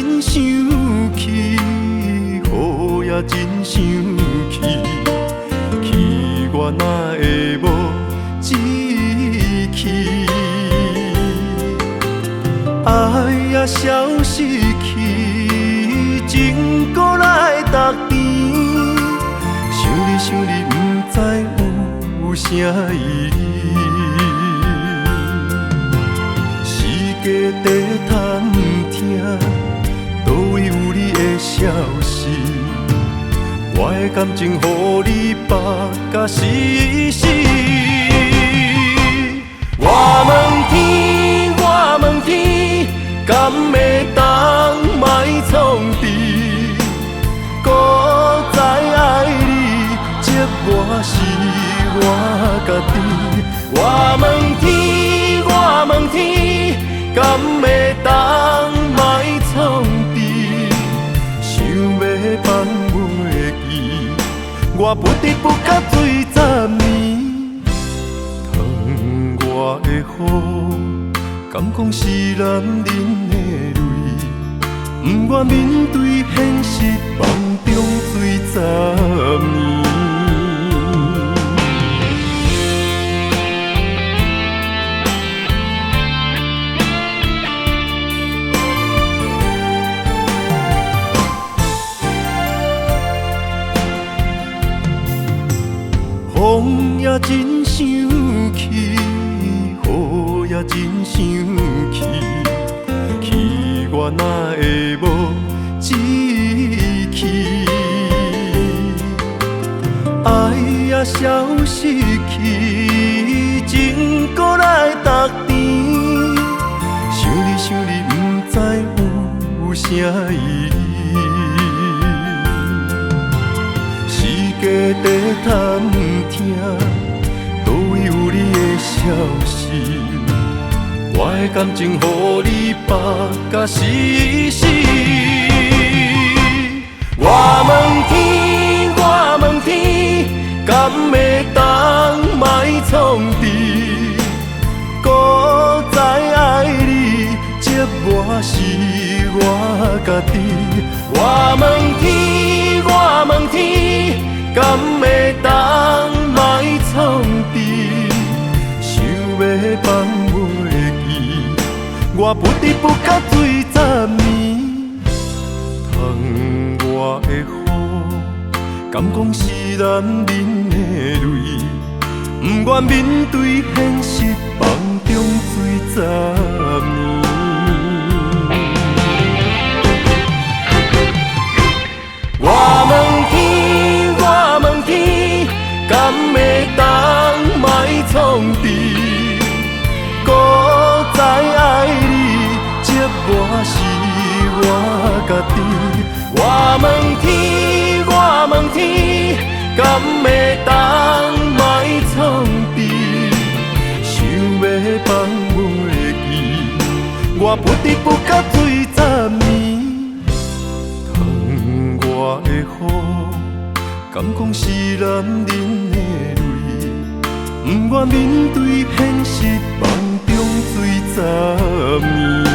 真生气，雨也真生气，气我哪会无志气？爱也消失去，情搁来逐甜。想你，不知有啥意义。世界地探听，倒位有你的消息？我的感情，予你绑甲死死。我问天，我问天，敢会当莫创治？搁再爱你，这我是我家己。我问天，我问天，敢会当莫创治？想要放袂记，我不得不甲水10年。窗外的雨，敢讲是男人的泪？不愿面对现实，梦中水10年。风也真生气，雨也真生气，气我哪会无志气？爱也消失去，情搁来逐甜。想你，不知有啥意义？世界地探听，倒位有你的消息？我的感情，予你绑甲死死。我问天，我问天，敢会当莫创治？搁再爱你，这我是我家己。我问天，我问天，敢会当莫创治？想要放袂记，我不得不甲水10年。窗外的雨，敢讲是男人的泪？不愿面对现实，梦中水10年。我问天，我问天，敢会当莫创治？搁再爱你，这我是我家己。我问天，我问天，敢会当莫创治？想要放袂记，我不得不甲水10年。窗外的雨，敢讲是男人的泪？不愿面对现实，梦中水10年。